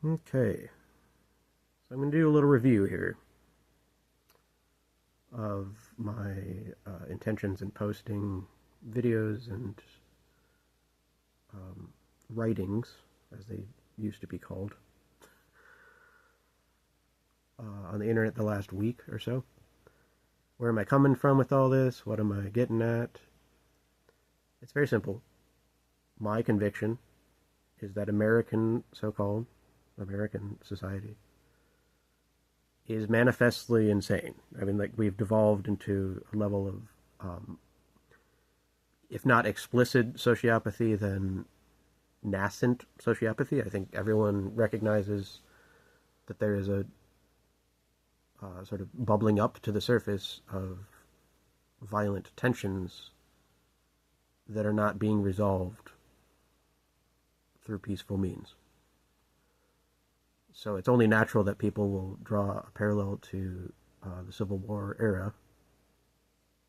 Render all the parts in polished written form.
Okay, so I'm going to do a little review here of my intentions in posting videos and writings, as they used to be called, on the internet the last week or so. Where am I coming from with all this? What am I getting at? It's very simple. My conviction is that so-called American society, is manifestly insane. I mean, like, we've devolved into a level of, if not explicit sociopathy, then nascent sociopathy. I think everyone recognizes that there is a sort of bubbling up to the surface of violent tensions that are not being resolved through peaceful means. So it's only natural that people will draw a parallel to the Civil War era,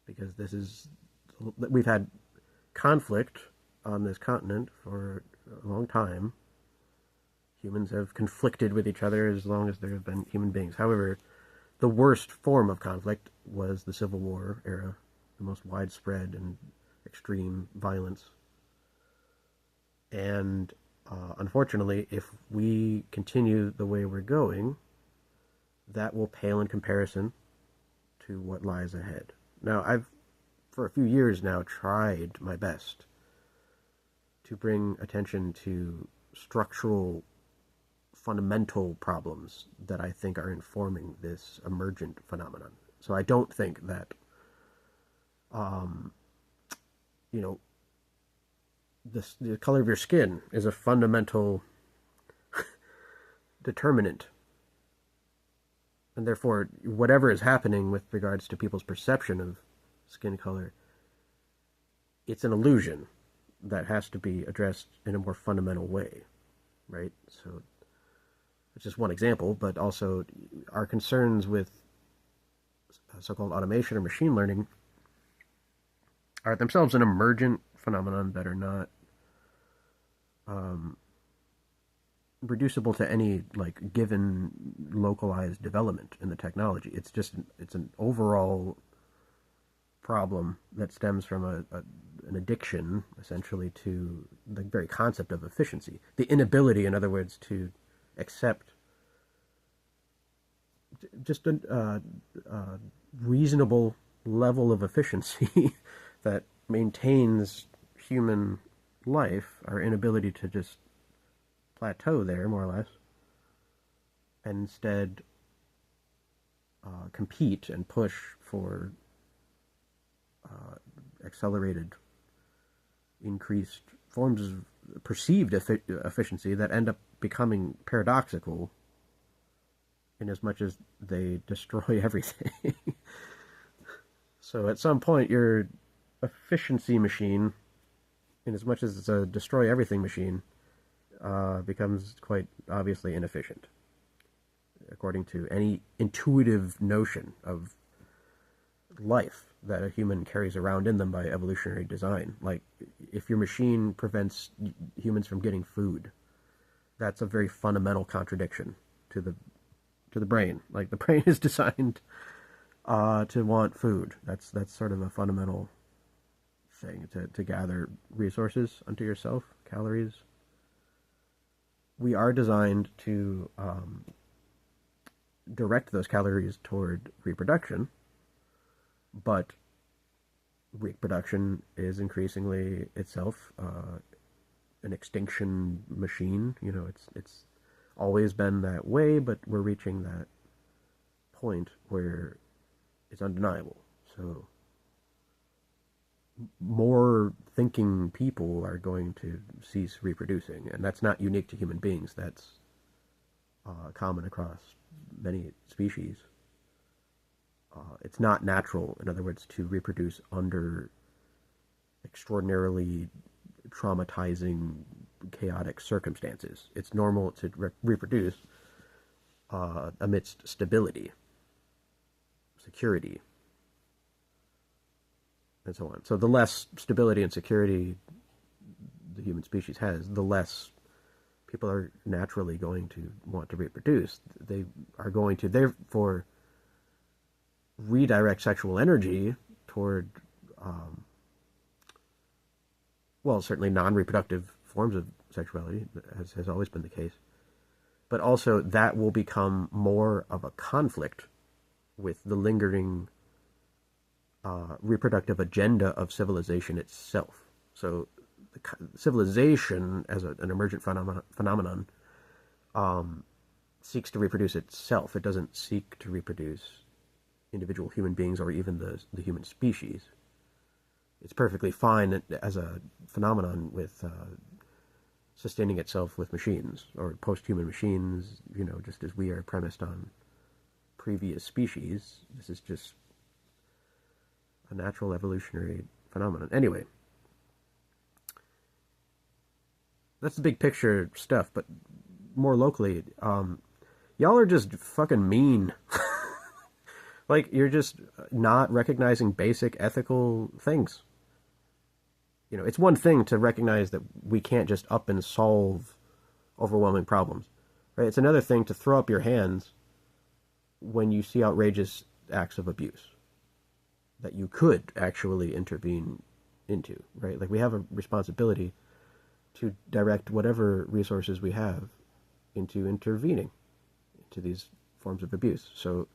because we've had conflict on this continent for a long time. Humans have conflicted with each other as long as there have been human beings. However, the worst form of conflict was the Civil War era, the most widespread and extreme violence. And unfortunately, if we continue the way we're going, that will pale in comparison to what lies ahead. Now, I've, for a few years now, tried my best to bring attention to structural, fundamental problems that I think are informing this emergent phenomenon. So I don't think that, you know, the color of your skin is a fundamental determinant. And therefore, whatever is happening with regards to people's perception of skin color, it's an illusion that has to be addressed in a more fundamental way, right? So it's just one example, but also our concerns with so-called automation or machine learning are themselves an emergent phenomenon that are not reducible to any like given localized development in the technology. It's an overall problem that stems from an addiction, essentially, to the very concept of efficiency. The inability, in other words, to accept just a reasonable level of efficiency that maintains human life, our inability to just plateau there, more or less, and instead compete and push for accelerated, increased forms of perceived efficiency that end up becoming paradoxical in as much as they destroy everything. So at some point, your efficiency machine, in as much as it's a destroy everything machine, becomes quite obviously inefficient, according to any intuitive notion of life that a human carries around in them by evolutionary design. Like, if your machine prevents humans from getting food, that's a very fundamental contradiction to the brain. Like, the brain is designed to want food. That's sort of a fundamental thing, to gather resources unto yourself, calories. We are designed to direct those calories toward reproduction, but reproduction is increasingly itself an extinction machine. You know, it's always been that way, but we're reaching that point where it's undeniable. So more thinking people are going to cease reproducing, and that's not unique to human beings. That's common across many species. It's not natural, in other words, to reproduce under extraordinarily traumatizing, chaotic circumstances. It's normal to reproduce amidst stability, security, and so on. So the less stability and security the human species has, the less People are naturally going to want to reproduce. They are going to, therefore, redirect sexual energy toward, um, well, certainly non-reproductive forms of sexuality, as has always been the case. But also that will become more of a conflict with the lingering reproductive agenda of civilization itself. So civilization, as an emergent phenomenon, seeks to reproduce itself. It doesn't seek to reproduce individual human beings or even the human species. It's perfectly fine as a phenomenon with sustaining itself with machines or post-human machines, just as we are premised on previous species. This is just a natural evolutionary phenomenon. Anyway, that's the big picture stuff, but more locally, y'all are just fucking mean. Like, you're just not recognizing basic ethical things. It's one thing to recognize that we can't just up and solve overwhelming problems, right? It's another thing to throw up your hands when you see outrageous acts of abuse that you could actually intervene into, right? Like, we have a responsibility to direct whatever resources we have into intervening into these forms of abuse. So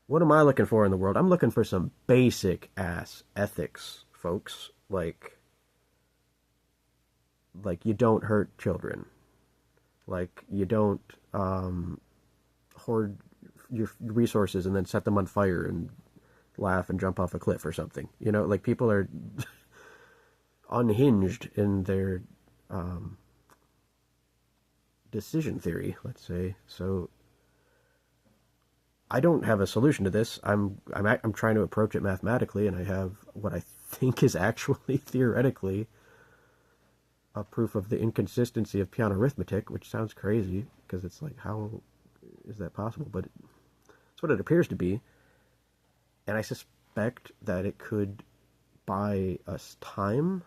what am I looking for in the world? I'm looking for some basic ass ethics, folks. Like you don't hurt children. Like, you don't hoard your resources and then set them on fire and laugh and jump off a cliff or something. Like, people are unhinged in their decision theory, let's say. So I don't have a solution to this. I'm trying to approach it mathematically, and I have what I think is actually theoretically a proof of the inconsistency of piano arithmetic, which sounds crazy because it's like, how is that possible? But it's what it appears to be, and I suspect that it could buy us time,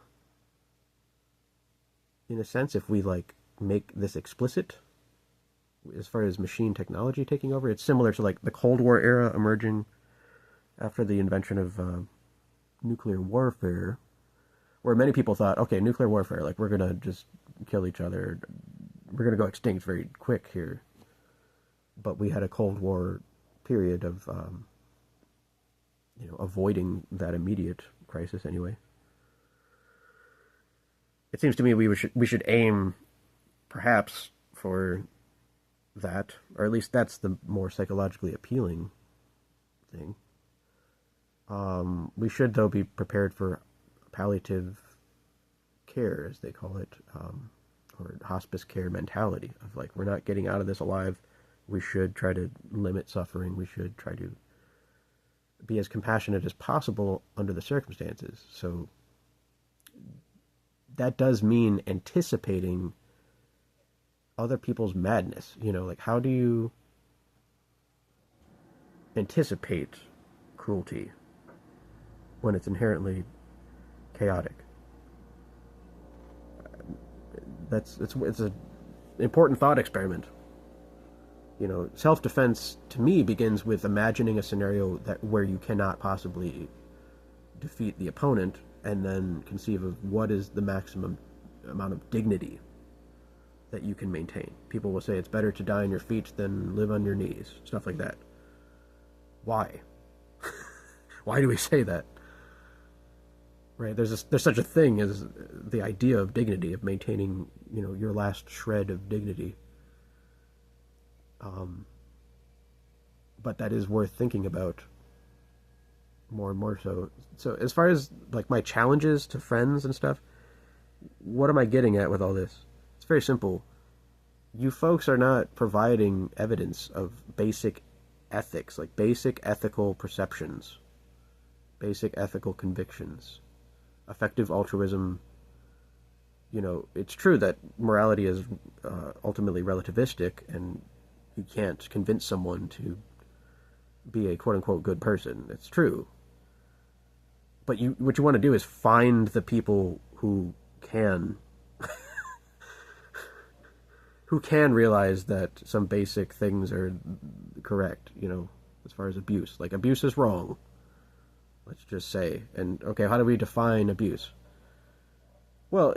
in a sense, if we make this explicit. As far as machine technology taking over, it's similar to the Cold War era emerging after the invention of nuclear warfare, where many people thought, okay, nuclear warfare, we're gonna just kill each other, we're gonna go extinct very quick here. But we had a Cold War period of avoiding that immediate crisis anyway. It seems to me we should aim perhaps for that, or at least that's the more psychologically appealing thing. We should, though, be prepared for palliative care, as they call it, or hospice care mentality of we're not getting out of this alive. We should try to limit suffering. We should try to be as compassionate as possible under the circumstances. So that does mean anticipating other people's madness. How do you anticipate cruelty when it's inherently chaotic? It's an important thought experiment. Self-defense to me begins with imagining a scenario where you cannot possibly defeat the opponent, and then conceive of what is the maximum amount of dignity that you can maintain. People will say it's better to die on your feet than live on your knees. Stuff like that. Why? Why do we say that? Right? There's such a thing as the idea of dignity, of maintaining, your last shred of dignity. But that is worth thinking about more and more so. So as far as my challenges to friends and stuff, what am I getting at with all this? It's very simple. You folks are not providing evidence of basic ethics, basic ethical perceptions, basic ethical convictions, effective altruism. It's true that morality is ultimately relativistic, and you can't convince someone to be a quote-unquote good person. It's true. But what you want to do is find the people who can who can realize that some basic things are correct, as far as abuse. Like, abuse is wrong, let's just say. And, okay, how do we define abuse? Well,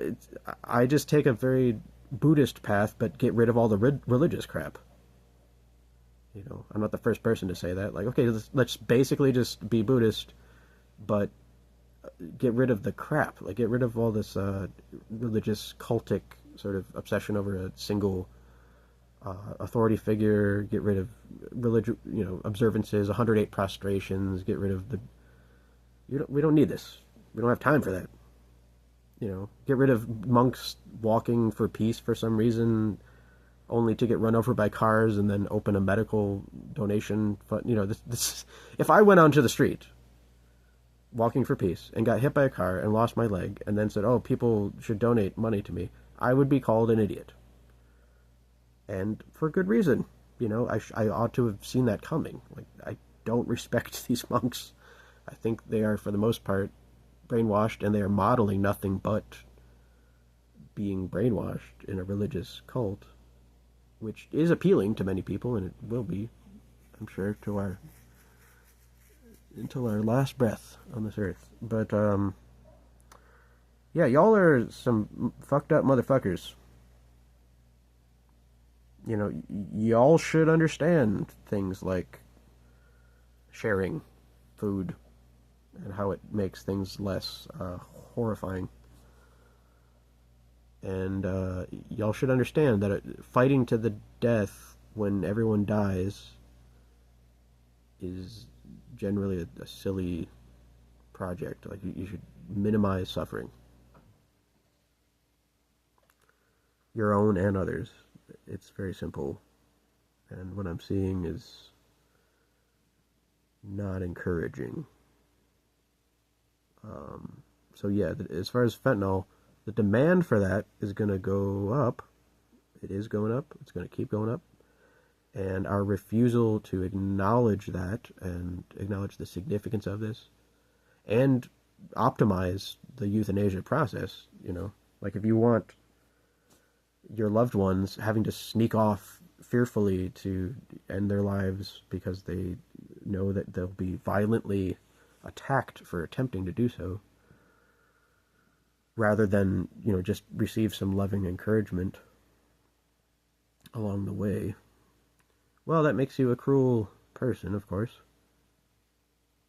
I just take a very Buddhist path, but get rid of all the religious crap. I'm not the first person to say that. Like, okay, let's basically just be Buddhist, but get rid of the crap. Like, get rid of all this religious, cultic sort of obsession over a single authority figure. Get rid of religious, observances, 108 prostrations. Get rid of the. We don't need this. We don't have time for that. Get rid of monks walking for peace for some reason, only to get run over by cars and then open a medical donation fund. If I went onto the street walking for peace and got hit by a car and lost my leg and then said, oh, people should donate money to me, I would be called an idiot. And for good reason. I ought to have seen that coming. Like, I don't respect these monks. I think they are, for the most part, brainwashed, and they are modeling nothing but being brainwashed in a religious cult, which is appealing to many people, and it will be, I'm sure, until our last breath on this earth. But yeah, y'all are some fucked up motherfuckers. Y'all should understand things like sharing food and how it makes things less horrifying. And y'all should understand that fighting to the death when everyone dies is generally a silly project. Like, you should minimize suffering. Your own and others. It's very simple. And what I'm seeing is not encouraging. So yeah, as far as fentanyl, the demand for that is going to go up. It is going up. It's going to keep going up. And our refusal to acknowledge that and acknowledge the significance of this and optimize the euthanasia process, like, if you want your loved ones having to sneak off fearfully to end their lives because they know that they'll be violently attacked for attempting to do so, rather than, just receive some loving encouragement along the way. Well, that makes you a cruel person, of course.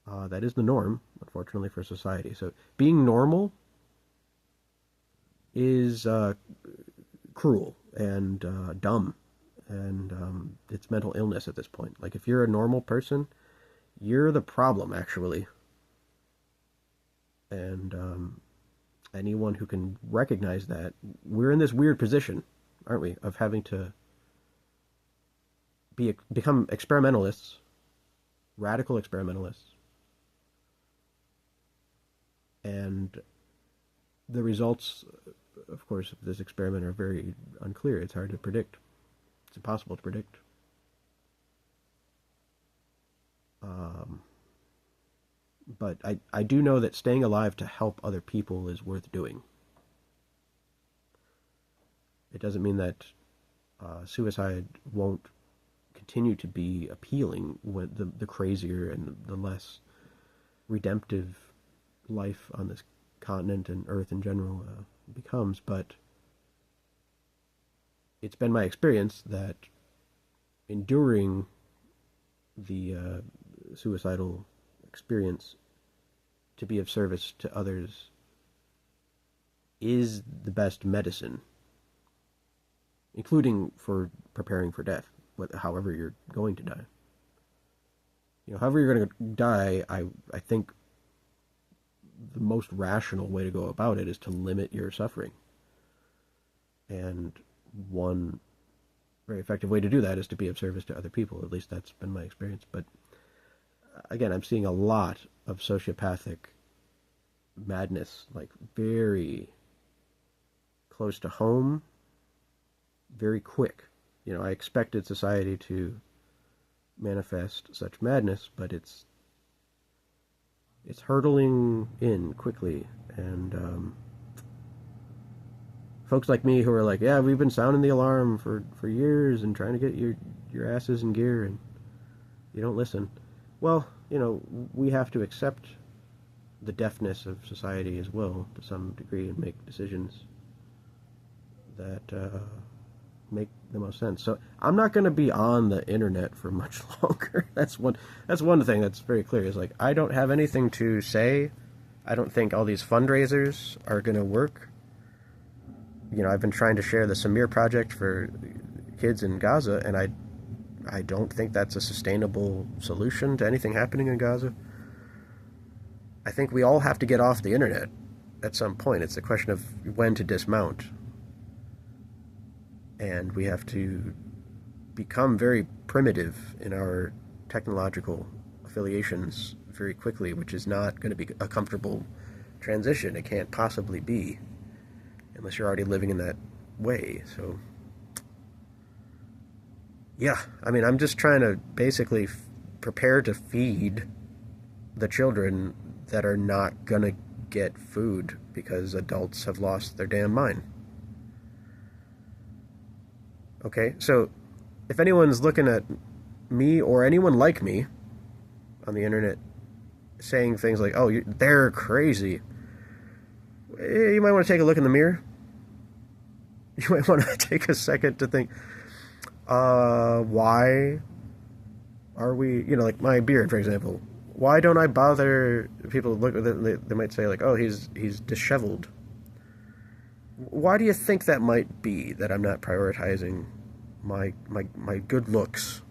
That is the norm, unfortunately, for society. So being normal is cruel and dumb, and it's mental illness at this point. Like, if you're a normal person, you're the problem, actually. And anyone who can recognize that, we're in this weird position, aren't we, of having to become experimentalists, radical experimentalists, and the results, of course, of this experiment are very unclear. It's hard to predict. It's impossible to predict. But I do know that staying alive to help other people is worth doing. It doesn't mean that suicide won't continue to be appealing when the crazier and the less redemptive life on this continent and Earth in general becomes, but it's been my experience that enduring the suicidal experience to be of service to others is the best medicine, including for preparing for death, however you're going to die. However you're going to die, I think the most rational way to go about it is to limit your suffering. And one very effective way to do that is to be of service to other people. At least that's been my experience. But again, I'm seeing a lot of sociopathic madness, like very close to home, very quick. I expected society to manifest such madness, but it's hurtling in quickly, and folks like me who are like, yeah, we've been sounding the alarm for years and trying to get your asses in gear, and you don't listen. Well, we have to accept the deafness of society as well to some degree and make decisions that make the most sense. So I'm not going to be on the internet for much longer. That's one thing that's very clear. Is like I don't have anything to say. I don't think all these fundraisers are going to work. I've been trying to share the Samir project for kids in Gaza, and I don't think that's a sustainable solution to anything happening in Gaza. I think we all have to get off the internet at some point. It's a question of when to dismount. And we have to become very primitive in our technological affiliations very quickly, which is not going to be a comfortable transition. It can't possibly be unless you're already living in that way. So, yeah, I mean, I'm just trying to basically prepare to feed the children that are not going to get food because adults have lost their damn mind. Okay, so if anyone's looking at me or anyone like me on the internet saying things like, oh, they're crazy, you might want to take a look in the mirror. You might want to take a second to think, why are we, like my beard, for example. Why don't I bother people to look at it? They might say like, oh, he's disheveled. Why do you think that might be, that I'm not prioritizing my good looks?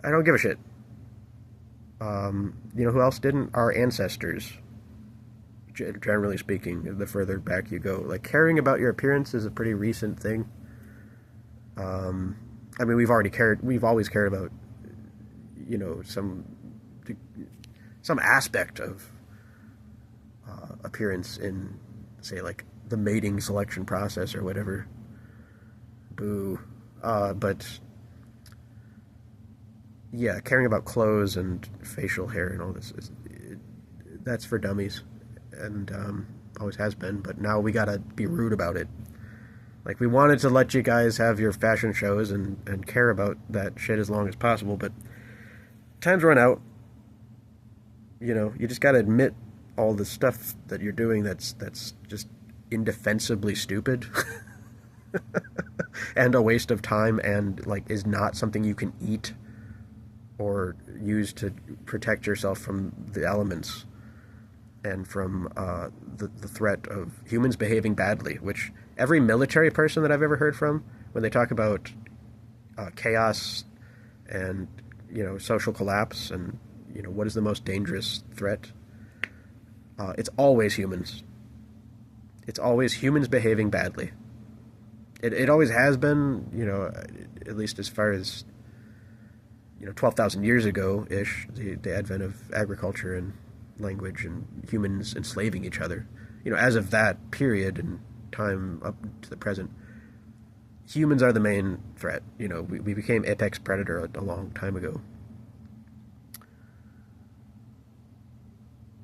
I don't give a shit. Who else didn't? Our ancestors. Generally speaking, the further back you go, like caring about your appearance is a pretty recent thing. I mean, we've always cared about, some aspect of appearance in, say, like the mating selection process or whatever. Boo. But yeah, caring about clothes and facial hair and all this that's for dummies, and always has been. But now we gotta be rude about it. Like, we wanted to let you guys have your fashion shows and care about that shit as long as possible, but time's run out. You just gotta admit all the stuff that you're doing that's just indefensibly stupid and a waste of time, and like is not something you can eat or use to protect yourself from the elements and from the threat of humans behaving badly, which every military person that I've ever heard from, when they talk about chaos and social collapse and what is the most dangerous threat, it's always humans. It's always humans behaving badly. It always has been, at least as far as 12,000 years ago ish, the advent of agriculture and language and humans enslaving each other. As of that period and time up to the present, humans are the main threat. We became apex predator a long time ago.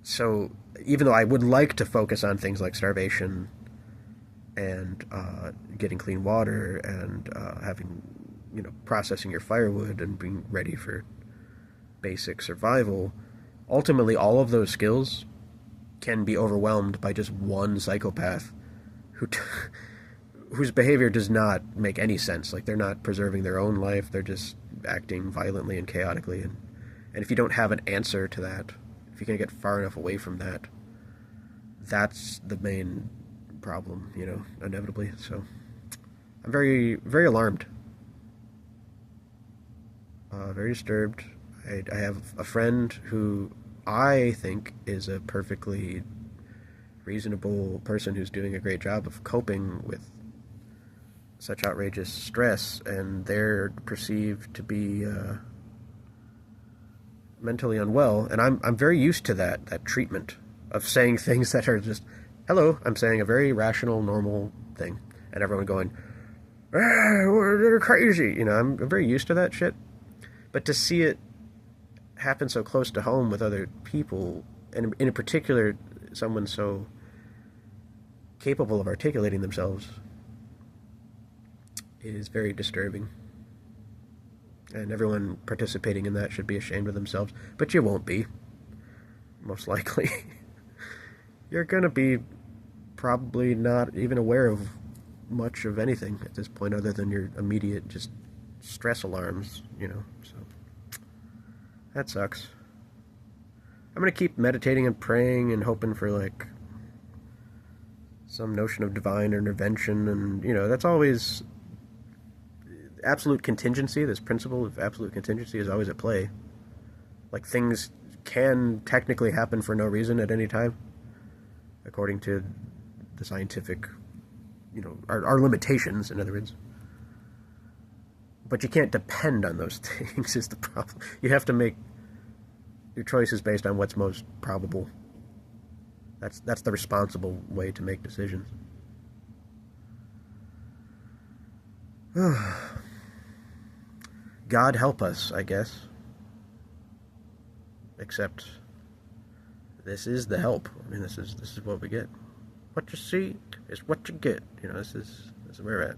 So even though I would like to focus on things like starvation and getting clean water and having, processing your firewood and being ready for basic survival, ultimately all of those skills can be overwhelmed by just one psychopath whose behavior does not make any sense. Like, they're not preserving their own life, they're just acting violently and chaotically, and if you don't have an answer to that, if you can get far enough away from that, that's the main problem, inevitably. So I'm very, very alarmed, very disturbed. I have a friend who I think is a perfectly reasonable person who's doing a great job of coping with such outrageous stress, and they're perceived to be mentally unwell, and I'm very used to that treatment of saying things that are just, hello, I'm saying a very rational, normal thing, and everyone going, they're crazy. I'm very used to that shit. But to see it happen so close to home with other people, and in particular, someone so capable of articulating themselves is very disturbing. And everyone participating in that should be ashamed of themselves. But you won't be, most likely. You're going to be probably not even aware of much of anything at this point other than your immediate just stress alarms, so that sucks. I'm going to keep meditating and praying and hoping for, like, some notion of divine intervention, and, that's always absolute contingency. This principle of absolute contingency is always at play. Like, things can technically happen for no reason at any time, according to the scientific, our limitations, in other words. But you can't depend on those things, is the problem. You have to make your choices based on what's most probable. That's the responsible way to make decisions. God help us, I guess. Except this is the help. I mean, this is what we get. What you see is what you get. This is where we're at.